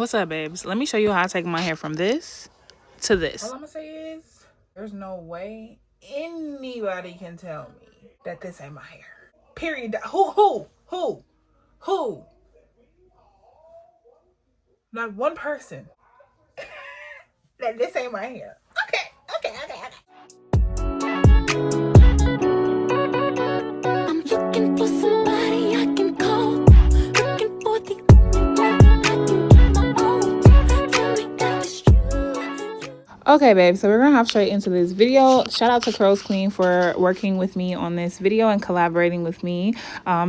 What's up, babes? Let me show you how I take my hair from this to this. All I'm gonna say is, there's no way anybody can tell me that this ain't my hair. Period. Who? Not one person that this ain't my hair. Okay. I'm looking for somebody I can call. Looking for the only one I can get my own. Tell me that it's true. Okay, babe, so we're gonna hop straight into this video. Shout out to Curlsqueen for working with me on this video and collaborating with me.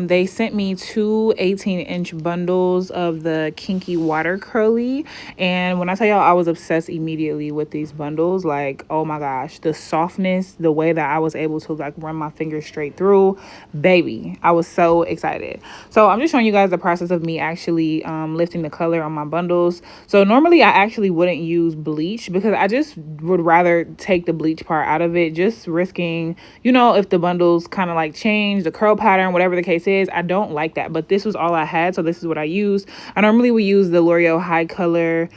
They sent me two 18-inch bundles of the Kinky water curly, and when I tell y'all I was obsessed immediately with these bundles, like, oh my gosh, the softness, the way that I was able to like run my fingers straight through, baby, I was so excited. So I'm just showing you guys the process of me actually lifting the color on my bundles. So normally I actually wouldn't use bleach because I just would rather take the bleach part out of it, just risking, you know, if the bundles kind of like change the curl pattern, whatever the case is. I don't like that, but this was all I had, so this is what I used. I normally would use the L'Oreal High Color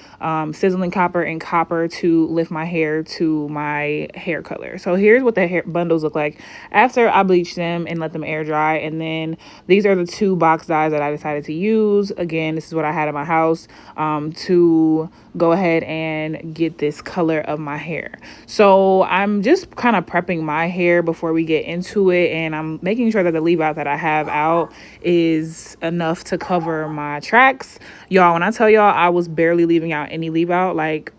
Sizzling Copper and Copper to lift my hair to my hair color. So here's what the hair bundles look like after I bleach them and let them air dry. And then these are the two box dyes that I decided to use. Again, this is what I had in my house to go ahead and get this color of my hair. So I'm just kind of prepping my hair before we get into it, and I'm making sure that the leave out that I have out is enough to cover my tracks. Y'all, when I tell y'all I was barely leaving out any leave out, like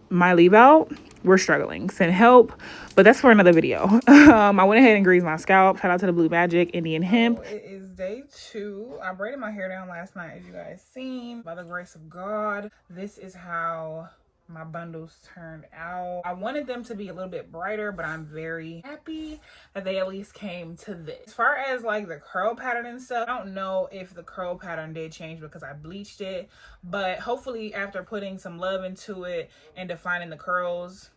my leave out, we're struggling. Send help, but that's for another video. I went ahead and greased my scalp. Shout out to the Blue Magic Indian Hemp. It is day 2. I braided my hair down last night, as you guys seen. By the grace of God, this is how my bundles turned out. I wanted them to be a little bit brighter, but I'm very happy that they at least came to this. As far as like the curl pattern and stuff, I don't know if the curl pattern did change because I bleached it, but hopefully after putting some love into it and defining the curls,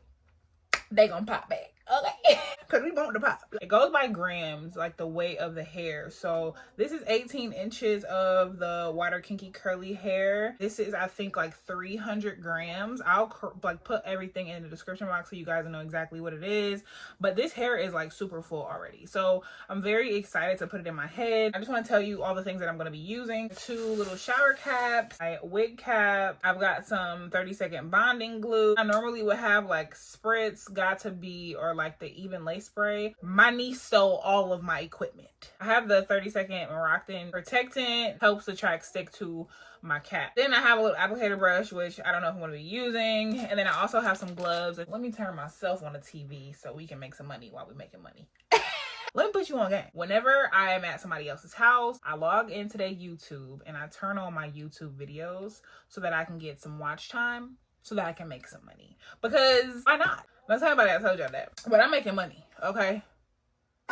they gonna pop back. Okay. Because we want to pop. It goes by grams, like the weight of the hair. So this is 18 inches of the water kinky curly hair. This is, I think, like 300 grams. I'll like put everything in the description box so you guys know exactly what it is. But this hair is like super full already. So I'm very excited to put it in my head. I just want to tell you all the things that I'm going to be using. 2 little shower caps, a wig cap. I've got some 30-second bonding glue. I normally would have like spritz, got to be, or like the even lace spray. My niece stole all of my equipment. I have the 30-second Moroccan protectant, helps the track stick to my cap. Then I have a little applicator brush, which I don't know if I'm going to be using. And then I also have some gloves. Let me turn myself on the TV so we can make some money while we're making money. Let me put you on game. Whenever I am at somebody else's house, I log into their YouTube and I turn on my YouTube videos so that I can get some watch time, so that I can make some money. Because why not? Don't tell anybody I told y'all that. But I'm making money, okay?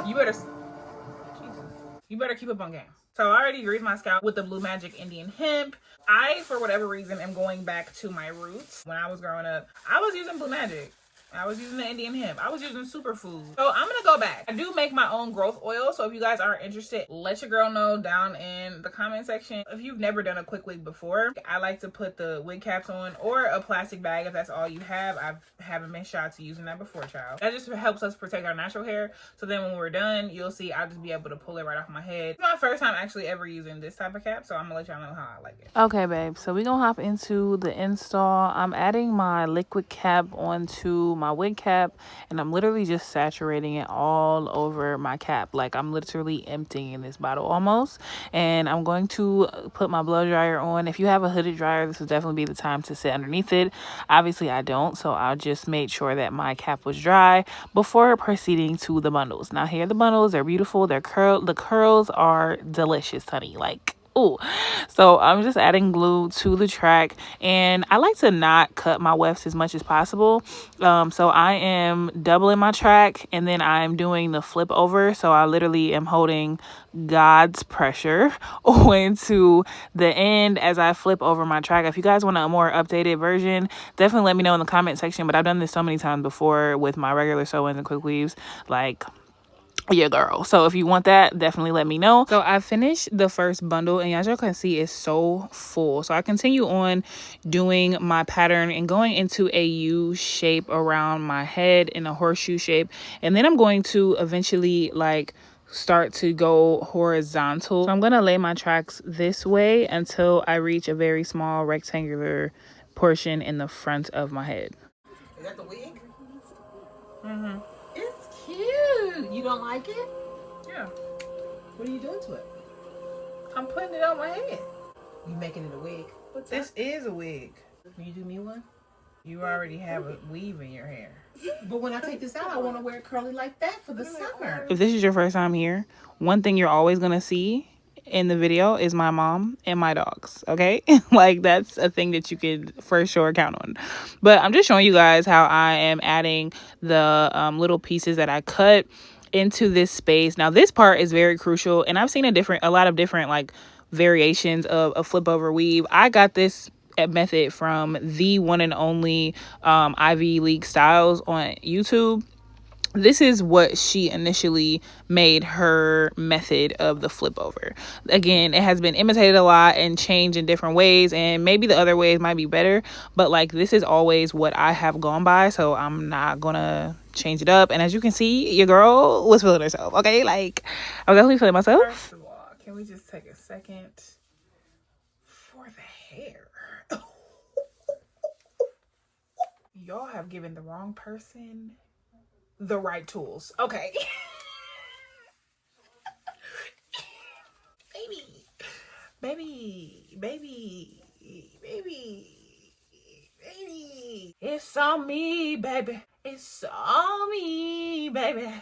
You better, Jesus, you better keep up on game. So I already greased my scalp with the Blue Magic Indian Hemp. I, for whatever reason, am going back to my roots. When I was growing up, I was using Blue Magic. I was using the Indian Hemp. I was using superfood. So I'm gonna go back. I do make my own growth oil. So if you guys are interested, let your girl know down in the comment section. If you've never done a quick wig before, I like to put the wig caps on or a plastic bag if that's all you have. I haven't been shy to using that before, child. That just helps us protect our natural hair. So then when we're done, you'll see I'll just be able to pull it right off my head. It's my first time actually ever using this type of cap. So I'm gonna let y'all know how I like it. Okay, babe, so we're gonna hop into the install. I'm adding my liquid cap onto my wig cap, and I'm literally just saturating it all over my cap. Like, I'm literally emptying this bottle almost. And I'm going to put my blow dryer on. If you have a hooded dryer, this would definitely be the time to sit underneath it. Obviously I don't, so I just made sure that my cap was dry before proceeding to the bundles. Now here are the bundles. They're beautiful. The curls are delicious, honey. Like, ooh. So I'm just adding glue to the track, and I like to not cut my wefts as much as possible. So I am doubling my track, and then I'm doing the flip over. So I literally am holding God's pressure onto the end as I flip over my track. If you guys want a more updated version, definitely let me know in the comment section. But I've done this so many times before with my regular sew-ins and quick weaves. Like, yeah, girl. So if you want that, definitely let me know. So I finished the first bundle, and as y'all can see, it's so full. So I continue on doing my pattern and going into a U shape around my head in a horseshoe shape, and then I'm going to eventually like start to go horizontal. So I'm gonna lay my tracks this way until I reach a very small rectangular portion in the front of my head. Is that the wig? Mm-hmm. It's cute. You don't like it? Yeah. What are you doing to it? I'm putting it on my head. You making it a wig? What's This is a wig. Will you do me one? You already have a weave in your hair. But when I take this out, I want to wear it curly like that for the summer. If this is your first time here, one thing you're always gonna see in the video is my mom and my dogs, okay? Like, that's a thing that you could for sure count on. But I'm just showing you guys how I am adding the little pieces that I cut into this space. Now, this part is very crucial, and I've seen a lot of different like variations of a flip over weave. I got this method from the one and only Ivy League Styles on YouTube. This is what she initially made her method of the flip over. Again, it has been imitated a lot and changed in different ways, and maybe the other ways might be better, but like this is always what I have gone by, so I'm not gonna change it up. And as you can see, your girl was feeling herself, okay? Like, I was definitely feeling myself. First of all, can we just take a second for the hair? Y'all have given the wrong person the right tools. Okay. Baby. It's on me, baby. It's on me, baby.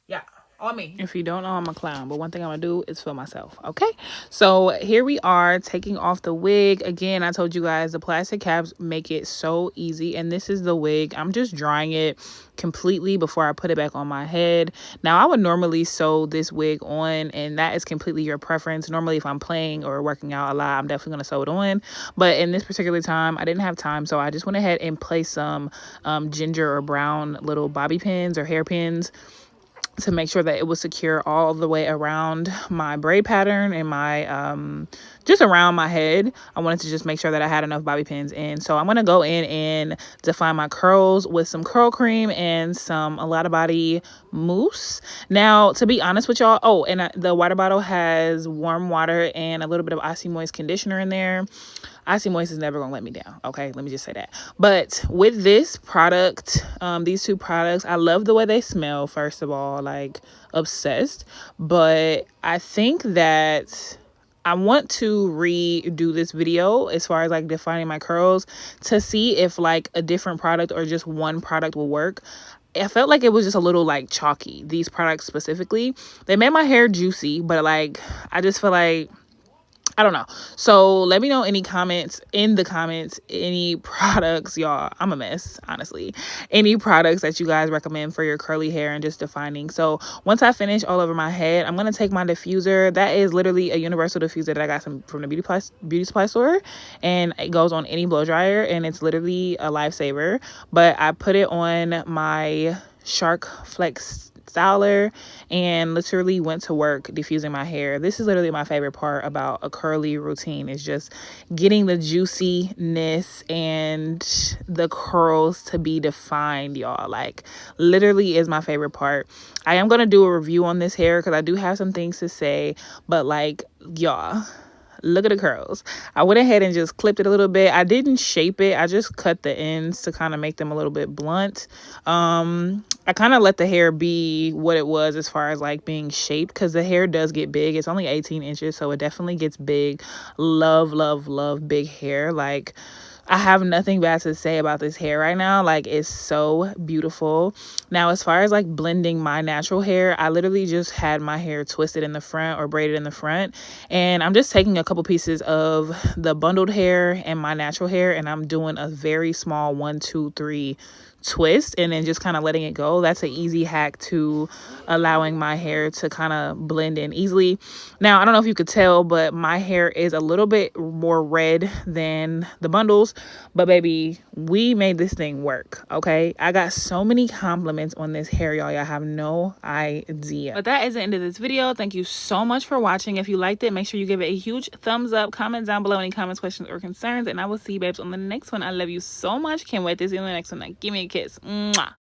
Yeah, on me. If you don't know, I'm a clown, but one thing I'm gonna do is feel myself, okay? So here we are taking off the wig. Again, I told you guys the plastic caps make it so easy, and this is the wig. I'm just drying it completely before I put it back on my head. Now, I would normally sew this wig on, and that is completely your preference. Normally, if I'm playing or working out a lot, I'm definitely gonna sew it on, but in this particular time, I didn't have time, so I just went ahead and placed some ginger or brown little bobby pins or hairpins to make sure that it was secure all the way around my braid pattern and my just around my head. I wanted to just make sure that I had enough bobby pins in. So I'm going to go in and define my curls with some curl cream and some a lot of body mousse. Now, to be honest with y'all, and the water bottle has warm water and a little bit of Icy Moist conditioner in there. Icy Moist is never gonna let me down, okay? Let me just say that. But with this product, these two products, I love the way they smell, first of all, like obsessed. But I think that I want to redo this video as far as like defining my curls to see if like a different product or just one product will work. I felt like it was just a little like chalky, these products specifically. They made my hair juicy, but like I just feel like, I don't know. So let me know in the comments, any products, y'all, I'm a mess, honestly, any products that you guys recommend for your curly hair and just defining. So once I finish all over my head, I'm going to take my diffuser. That is literally a universal diffuser that I got from the beauty supply store, and it goes on any blow dryer, and it's literally a lifesaver. But I put it on my Shark Flex styler and literally went to work diffusing my hair. This is literally my favorite part about a curly routine, is just getting the juiciness and the curls to be defined, y'all. Like, literally is my favorite part. I am going to do a review on this hair because I do have some things to say, but like, y'all, look at the curls. I went ahead and just clipped it a little bit. I didn't shape it. I just cut the ends to kind of make them a little bit blunt. I kind of let the hair be what it was as far as like being shaped, because the hair does get big. It's only 18 inches, so it definitely gets big. Love big hair. Like, I have nothing bad to say about this hair right now. Like, it's so beautiful. Now, as far as like blending my natural hair, I literally just had my hair twisted in the front or braided in the front, and I'm just taking a couple pieces of the bundled hair and my natural hair, and I'm doing a very small 1, 2, 3 twist and then just kind of letting it go. That's an easy hack to allowing my hair to kind of blend in easily. Now, I don't know if you could tell, but my hair is a little bit more red than the bundles, but baby, we made this thing work. Okay, I got so many compliments on this hair, y'all have no idea. But that is the end of this video. Thank you so much for watching. If you liked it, make sure you give it a huge thumbs up. Comment down below any comments, questions, or concerns, and I will see you babes on the next one. I love you so much. Can't wait to see you on the next one. Now, give me a kiss. Mwah.